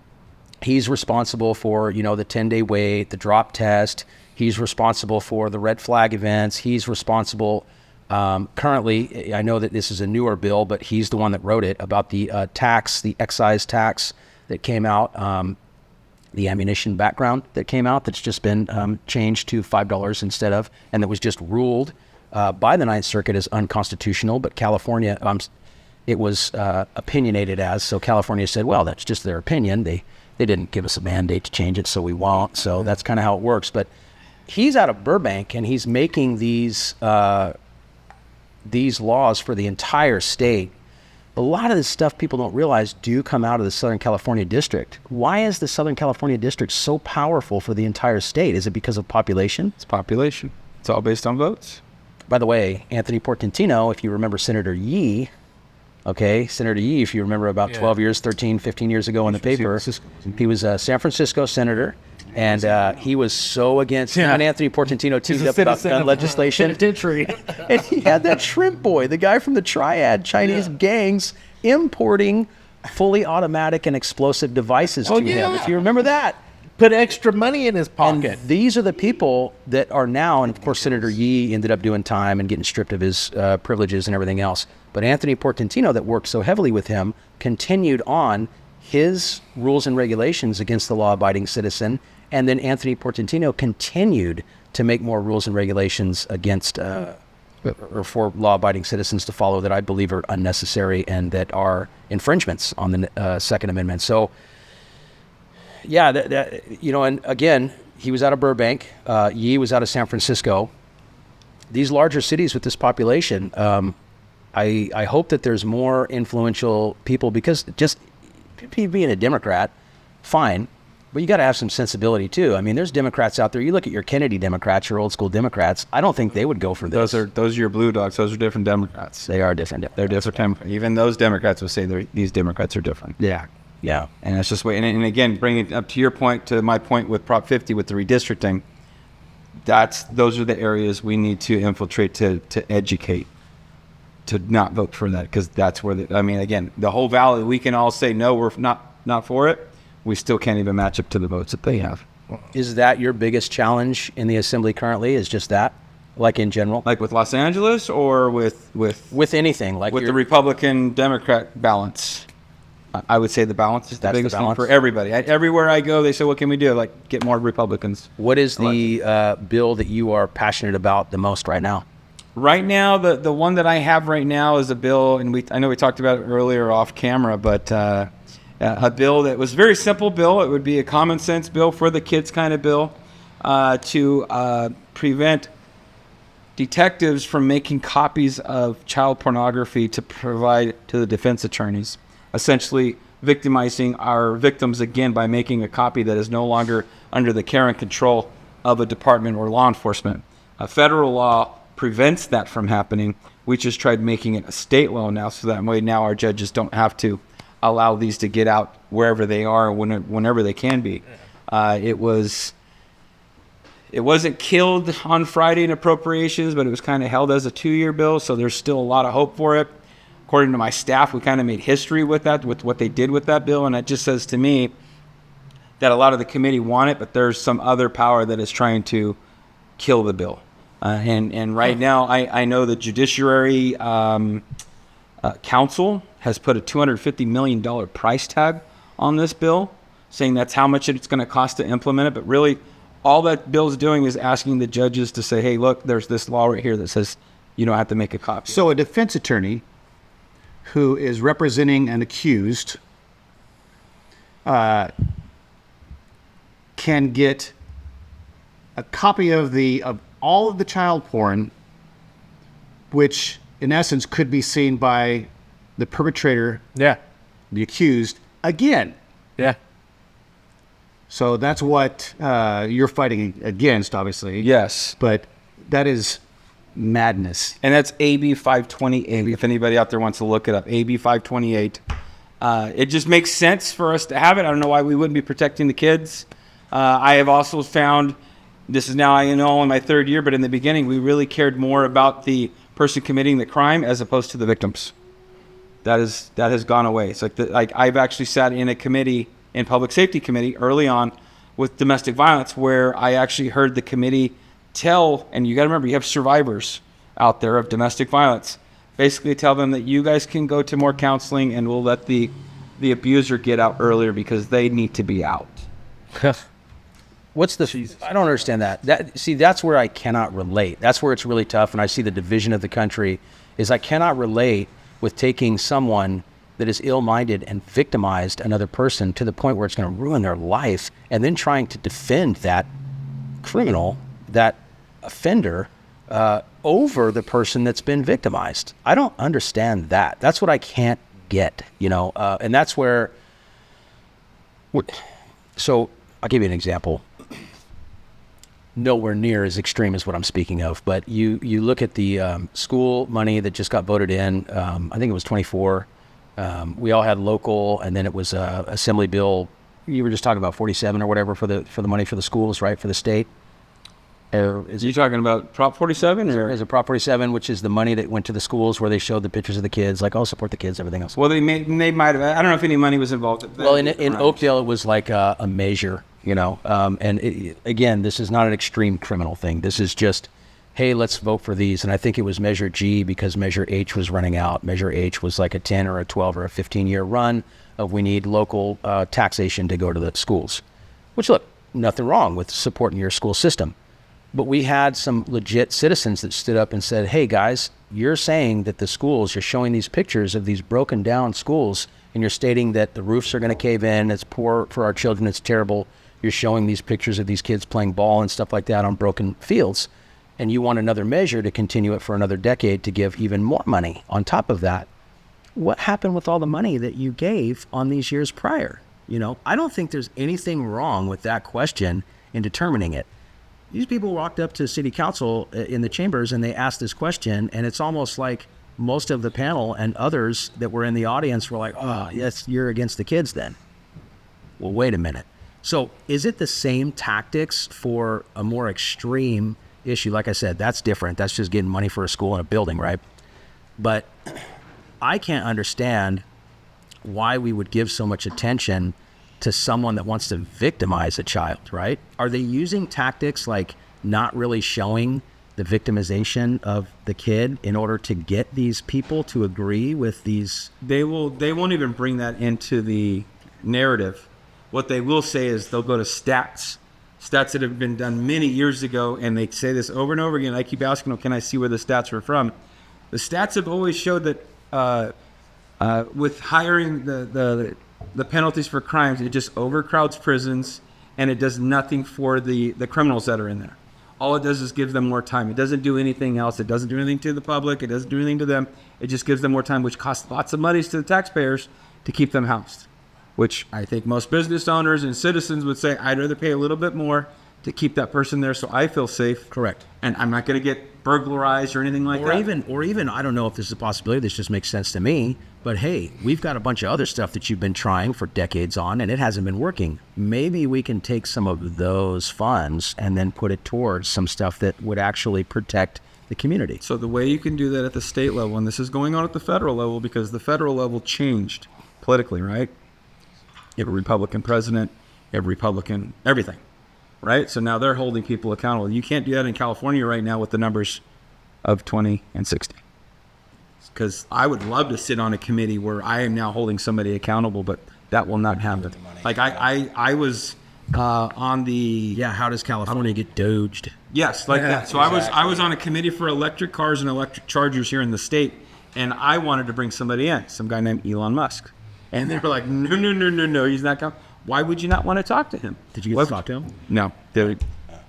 S1: He's responsible for, the 10-day wait, the drop test. He's responsible for the red flag events. He's responsible, currently, I know that this is a newer bill, but he's the one that wrote it, about the the excise tax that came out, the ammunition background that came out, that's just been changed to $5 instead of, and that was just ruled by the Ninth Circuit as unconstitutional, but California, it was opinionated as, so California said, well, that's just their opinion. They didn't give us a mandate to change it, so we won't. So that's kind of how it works. But he's out of Burbank, and he's making these laws for the entire state. A lot of this stuff people don't realize do come out of the Southern California district. Why is the Southern California district so powerful for the entire state? Is it because of population?
S2: It's population. It's all based on votes.
S1: By the way, Anthony Portantino, if you remember Senator Yee, Senator Yee, if you remember about 12 years, 13, 15 years ago in the paper, he was a San Francisco senator, and he was so against him and Anthony Portantino teamed up about gun legislation. And he had that shrimp boy, the guy from the Triad, Chinese gangs, importing fully automatic and explosive devices to him, if you remember that.
S3: Put extra money in his pocket.
S1: And these are the people that are now, and of course Senator Yee ended up doing time and getting stripped of his privileges and everything else. But Anthony Portantino, that worked so heavily with him, continued on his rules and regulations against the law-abiding citizen, and then Anthony Portantino continued to make more rules and regulations against or for law-abiding citizens to follow that I believe are unnecessary and that are infringements on the Second Amendment. So, yeah, and again, he was out of Burbank. Yee was out of San Francisco. These larger cities with this population, I hope that there's more influential people, because just being a Democrat, fine, but you got to have some sensibility too. I mean, there's Democrats out there. You look at your Kennedy Democrats, your old school Democrats. I don't think they would go for this.
S2: Those are your blue dogs. Those are different Democrats.
S1: They are different.
S2: They're different. Even those Democrats will say these Democrats are different.
S1: Yeah.
S2: And that's just way. And again, bringing it up to your point, to my point with Prop 50 with the redistricting. Those are the areas we need to infiltrate to educate, to not vote for that, because that's where again, the whole valley, we can all say no, we're not for it. We still can't even match up to the votes that they have.
S1: Is that your biggest challenge in the assembly currently? Is just that, like in general,
S2: like with Los Angeles, or with
S1: anything, like
S2: with the Republican Democrat balance? I would say the balance is the biggest thing for everybody. Everywhere I go, they say, "What can we do?" Like, get more Republicans.
S1: What is the bill that you are passionate about the most right now?
S2: Right now, the one that I have right now is a bill, and I know we talked about it earlier off camera, but a bill that was a very simple bill. It would be a common sense bill for the kids kind of bill, to prevent detectives from making copies of child pornography to provide to the defense attorneys, essentially victimizing our victims again by making a copy that is no longer under the care and control of a department or law enforcement. A federal law prevents that from happening. We just tried making it a state law now, so that way now our judges don't have to allow these to get out wherever they are, whenever they can be. It wasn't killed on Friday in appropriations, but it was kind of held as a 2-year bill, so there's still a lot of hope for it. According to my staff, we kind of made history with that, with what they did with that bill, and it just says to me that a lot of the committee want it, but there's some other power that is trying to kill the bill. And right now, I know the Judiciary Council has put a $250 million price tag on this bill, saying that's how much it's going to cost to implement it. But really, all that bill's doing is asking the judges to say, hey, look, there's this law right here that says you don't have to make a copy.
S4: So a defense attorney who is representing an accused can get a copy of all of the child porn, which in essence could be seen by the perpetrator,
S2: Yeah.
S4: the accused, again.
S2: Yeah.
S4: So that's what you're fighting against, obviously.
S2: Yes.
S4: But that is madness.
S2: And that's AB 528. If anybody out there wants to look it up, AB 528. It just makes sense for us to have it. I don't know why we wouldn't be protecting the kids. I have also found, this is now I know in my third year, but in the beginning we really cared more about the person committing the crime as opposed to the victims. That has gone away. It's like I've actually sat in a committee, in public safety committee early on with domestic violence, where I actually heard the committee tell, and you got to remember, you have survivors out there of domestic violence, basically tell them that you guys can go to more counseling and we'll let the abuser get out earlier because they need to be out.
S1: What's the? I don't understand that. That's where I cannot relate. That's where it's really tough, and I see the division of the country. Is I cannot relate with taking someone that is ill-minded and victimized another person to the point where it's going to ruin their life, and then trying to defend that criminal, that offender, over the person that's been victimized. I don't understand that. That's what I can't get. And that's where. So I'll give you an example. Nowhere near as extreme as what I'm speaking of, but you look at the school money that just got voted in. I think it was 24. We all had local, and then it was Assembly Bill. You were just talking about 47 or whatever for the money for the schools, right, for the state.
S2: Is you talking about Prop 47? Or?
S1: Is it Prop 47, which is the money that went to the schools where they showed the pictures of the kids, like, oh, support the kids, everything else.
S2: Well, they might have. I don't know if any money was involved.
S1: Well, in Oakdale, it was like a measure, again, this is not an extreme criminal thing. This is just, hey, let's vote for these. And I think it was Measure G because Measure H was running out. Measure H was like a 10 or a 12 or a 15-year run of we need local taxation to go to the schools, which, look, nothing wrong with supporting your school system. But we had some legit citizens that stood up and said, hey, guys, you're saying that the schools, you're showing these pictures of these broken down schools, and you're stating that the roofs are going to cave in, it's poor for our children, it's terrible. You're showing these pictures of these kids playing ball and stuff like that on broken fields, and you want another measure to continue it for another decade to give even more money on top of that. What happened with all the money that you gave on these years prior? I don't think there's anything wrong with that question in determining it. These people walked up to city council in the chambers and they asked this question, and it's almost like most of the panel and others that were in the audience were like, oh, yes, you're against the kids then. Well, wait a minute. So is it the same tactics for a more extreme issue? Like I said, that's different. That's just getting money for a school and a building, right? But I can't understand why we would give so much attention to someone that wants to victimize a child, right? Are they using tactics like not really showing the victimization of the kid in order to get these people to agree with these?
S2: They won't even bring that into the narrative. What they will say is they'll go to stats that have been done many years ago, and they say this over and over again. I keep asking them, can I see where the stats are from? The stats have always showed that with hiring the penalties for crimes, it just overcrowds prisons, and it does nothing for the criminals that are in there. All it does is give them more time. It doesn't do anything else. It doesn't do anything to the public. It doesn't do anything to them. It just gives them more time, which costs lots of money to the taxpayers to keep them housed, which I think most business owners and citizens would say, I'd rather pay a little bit more to keep that person there so I feel safe.
S1: Correct.
S2: And I'm not going to get burglarized or anything like that.
S1: Or even, I don't know if this is a possibility, this just makes sense to me, but hey, we've got a bunch of other stuff that you've been trying for decades on and it hasn't been working. Maybe we can take some of those funds and then put it towards some stuff that would actually protect the community.
S2: So the way you can do that at the state level, and this is going on at the federal level because the federal level changed politically, right? You have a Republican president, you have Republican everything, right? So now they're holding people accountable. You can't do that in California right now with the numbers of 20 and 60. Because I would love to sit on a committee where I am now holding somebody accountable, but that will not happen. Like I was on the...
S1: Yeah, how does California get doged?
S2: Yes, like that. So exactly. I was on a committee for electric cars and electric chargers here in the state, and I wanted to bring somebody in, some guy named Elon Musk. And they were like, no, he's not coming. why would you not want to talk to him?
S3: Did you get to talk to him?
S2: No.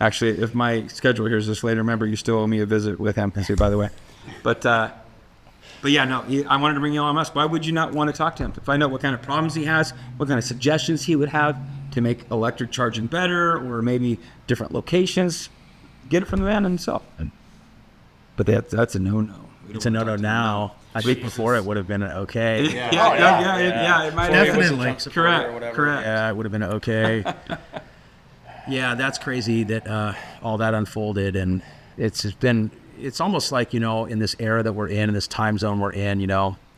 S2: Actually, if my schedule hears this later, remember, you still owe me a visit with him, by the way. But yeah, no, I wanted to bring Elon Musk. Why would you not want to talk to him? To find out what kind of problems he has, what kind of suggestions he would have to make electric charging better, or maybe different locations. Get it from the man himself. But that's a no-no.
S3: It's a no-no now. I think before it would have been an okay.
S2: Yeah, it might
S3: Definitely.
S2: have been. Correct.
S3: Yeah, it would have been okay. Yeah, that's crazy that all that unfolded, and it's almost like, in this era that we're in this time zone we're in,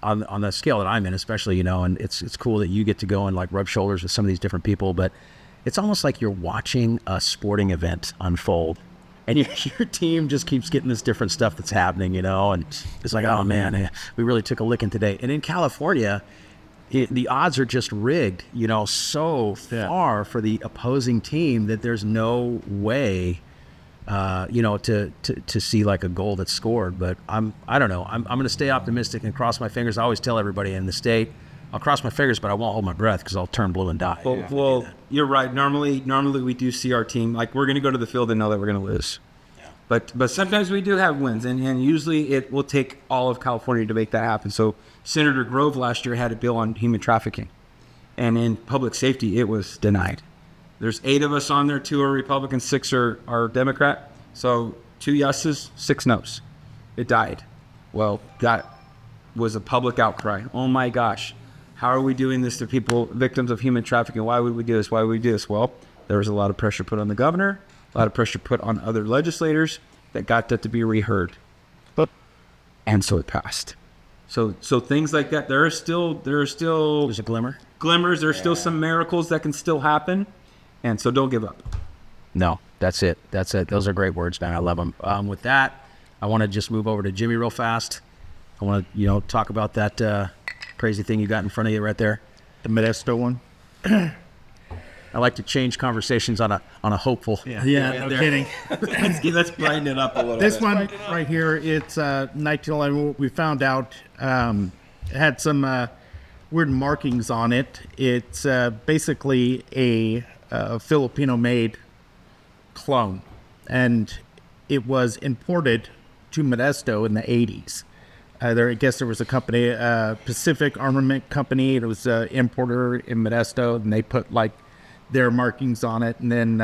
S3: on the scale that I'm in, especially, and it's cool that you get to go and like rub shoulders with some of these different people, but it's almost like you're watching a sporting event unfold, and your team just keeps getting this different stuff that's happening, and it's like, oh man, we really took a licking today. And in California, the odds are just rigged, so far for the opposing team that there's no way, to see like a goal that's scored. But I don't know. I'm going to stay optimistic and cross my fingers. I always tell everybody in the state, I'll cross my fingers, but I won't hold my breath because I'll turn blue and die.
S2: Well, you're right. Normally we do see our team, like, we're going to go to the field and know that we're going to lose. Yeah. But sometimes we do have wins, and usually it will take all of California to make that happen. So Senator Grove last year had a bill on human trafficking, and in public safety, it was denied. There's 8 of us on there, 2 are Republican, 6 are Democrat. So 2 yeses, 6 nos. It died. Well, that was a public outcry. Oh my gosh. How are we doing this to people, victims of human trafficking? Why would we do this? Why would we do this? Well, there was a lot of pressure put on the governor, a lot of pressure put on other legislators that got that to be reheard. And so it passed. So things like that, there's
S3: There's a glimmer.
S2: glimmers, there's still some miracles that can still happen. And so don't give up.
S3: No, that's it. Those are great words, man. I love them. With that, I want to just move over to Jimmy real fast. I want to, talk about that crazy thing you got in front of you right there.
S5: The Modesto one.
S3: I like to change conversations on a hopeful.
S5: Yeah, no kidding.
S2: Let's brighten it up a little
S5: This
S2: bit.
S5: one right here, it's 1911. What we found out, it had some weird markings on it. It's basically a Filipino-made clone, and it was imported to Modesto in the 80s. I guess there was a company, Pacific Armament Company. It was an importer in Modesto, and they put like their markings on it, and then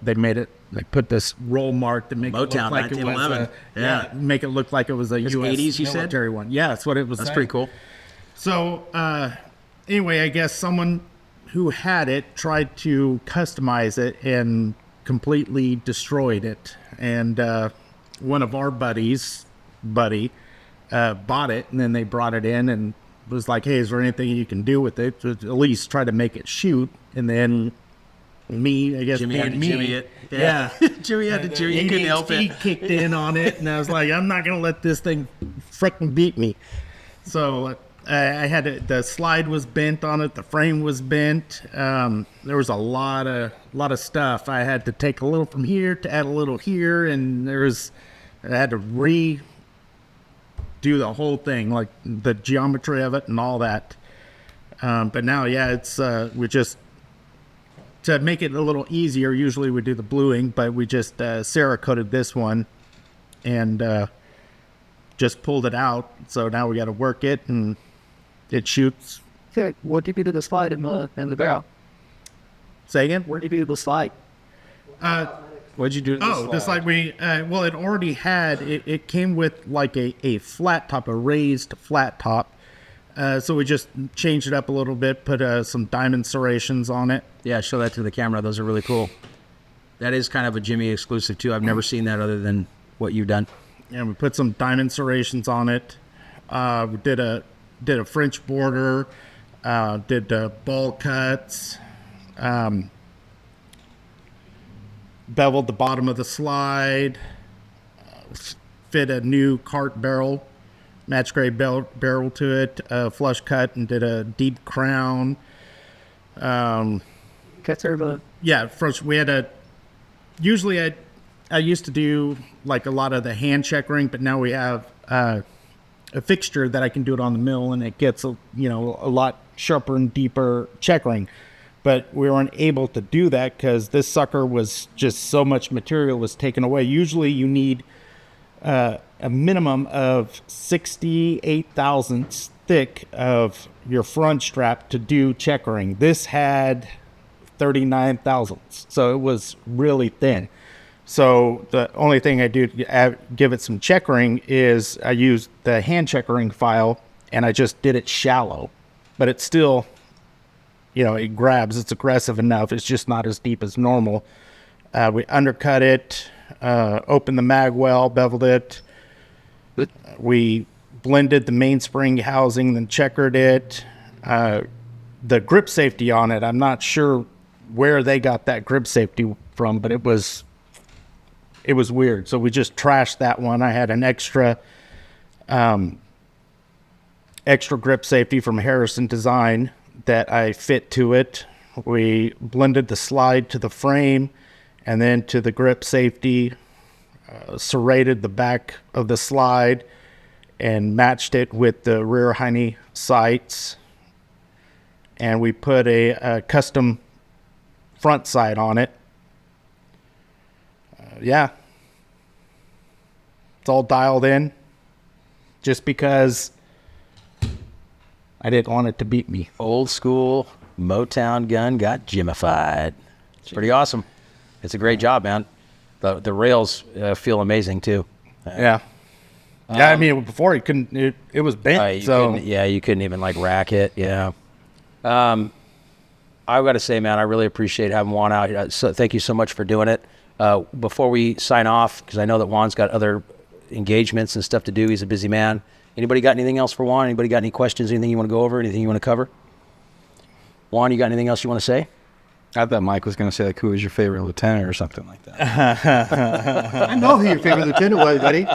S5: they made it. They put this roll mark to make it look
S3: Motown,
S5: like it was
S3: 1911.
S5: make it look like it was a
S3: It's
S5: U.S.
S3: 80s, you said?
S5: military one. Yeah, that's what it was.
S3: That's
S5: saying.
S3: pretty cool.
S5: So anyway, I guess someone who had it tried to customize it and completely destroyed it. And one of our buddy bought it, and then they brought it in and was like, hey, is there anything you can do with it to at least try to make it shoot? And then me, I guess,
S3: Jimmy had to
S5: me,
S3: Jimmy it.
S5: yeah.
S3: Jimmy had to Jimmy. He couldn't help
S5: He
S3: it.
S5: kicked in on it, and I was like, I'm not going to let this thing frickin' beat me. So I had the slide was bent on it, the frame was bent. There was a lot of stuff. I had to take a little from here to add a little here, and I had to redo the whole thing, like the geometry of it and all that. But now, yeah, it's we just, to make it a little easier, usually we do the bluing, but we just Cerakoted this one and just pulled it out. So now we got to work it, and it shoots.
S6: Okay, what did you do the slide in the barrel?
S5: Say again?
S6: Where did you do the slide?
S2: What'd you do?
S5: Oh, just like we, well, it already had, it came with like a flat top, a raised flat top. So we just changed it up a little bit, put some diamond serrations on it.
S3: Yeah, show that to the camera. Those are really cool. That is kind of a Jimmy exclusive too. I've never seen that other than what you've done.
S5: And we put some diamond serrations on it. We did a French border, did ball cuts, beveled the bottom of the slide, fit a new cart barrel, match grade barrel to it, flush cut, and did a deep crown.
S6: Cut turbo.
S5: Yeah, first we had usually I used to do like a lot of the hand checkering, but now we have a fixture that I can do it on the mill, and it gets a lot sharper and deeper checkering. but we weren't able to do that because this sucker was just so much material was taken away. Usually you need a minimum of 68 thousandths thick of your front strap to do checkering. This had 39 thousandths, so it was really thin. So the only thing I do to give it some checkering is I used the hand checkering file and I just did it shallow, but it's still, it grabs, it's aggressive enough. It's just not as deep as normal. We undercut it, opened the mag well, beveled it. We blended the mainspring housing, then checkered it. The grip safety on it, I'm not sure where they got that grip safety from, but it was weird. So we just trashed that one. I had an extra grip safety from Harrison Design that I fit to it. We blended the slide to the frame and then to the grip safety, serrated the back of the slide and matched it with the rear hiney sights. And we put a custom front sight on it. Yeah. It's all dialed in just because I didn't want it to beat me.
S1: Old school Motown gun got Jimmified. It's pretty awesome. It's a great job, man. The rails feel amazing too.
S5: Yeah. Yeah, I mean, before it couldn't, it was bent.
S1: You couldn't even like rack it. Yeah. I've got to say, man, I really appreciate having Juan out here. So thank you so much for doing it. Before we sign off, because I know that Juan's got other engagements and stuff to do. He's a busy man. Anybody got anything else for Juan? Anybody got any questions? Anything you want to go over? Anything you want to cover? Juan, you got anything else you want to say?
S2: I thought Mike was going to say, like, who was your favorite lieutenant or something like that.
S4: I know who your favorite lieutenant was, buddy.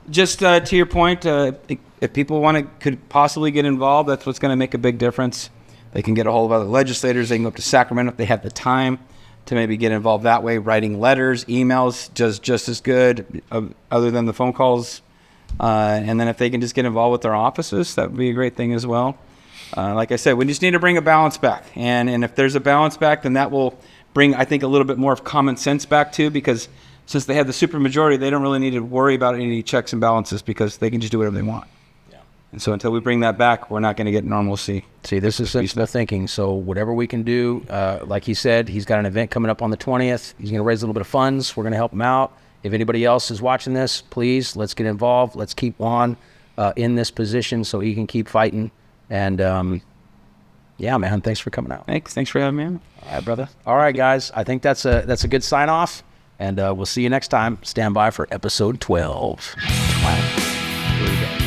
S2: Just to your point, if people could possibly get involved, that's what's going to make a big difference. They can get a hold of other legislators. They can go up to Sacramento if they have the time to maybe get involved that way. Writing letters, emails, just as good, other than the phone calls. And then if they can just get involved with their offices, that would be a great thing as well. Like I said, we just need to bring a balance back. And if there's a balance back, then that will bring, I think, a little bit more of common sense back too, because since they have the supermajority, they don't really need to worry about any checks and balances because they can just do whatever they want. Yeah. And so until we bring that back, we're not going to get normalcy.
S1: See, this is the thinking. So whatever we can do, like he said, he's got an event coming up on the 20th. He's going to raise a little bit of funds. We're going to help him out. If anybody else is watching this, please, let's get involved. Let's keep Juan in this position so he can keep fighting. And yeah, man, thanks for coming out.
S2: Thanks for having me on.
S1: All right, brother. All right, guys. I think that's a good sign off. And we'll see you next time. Stand by for episode 12. Wow. Here we go.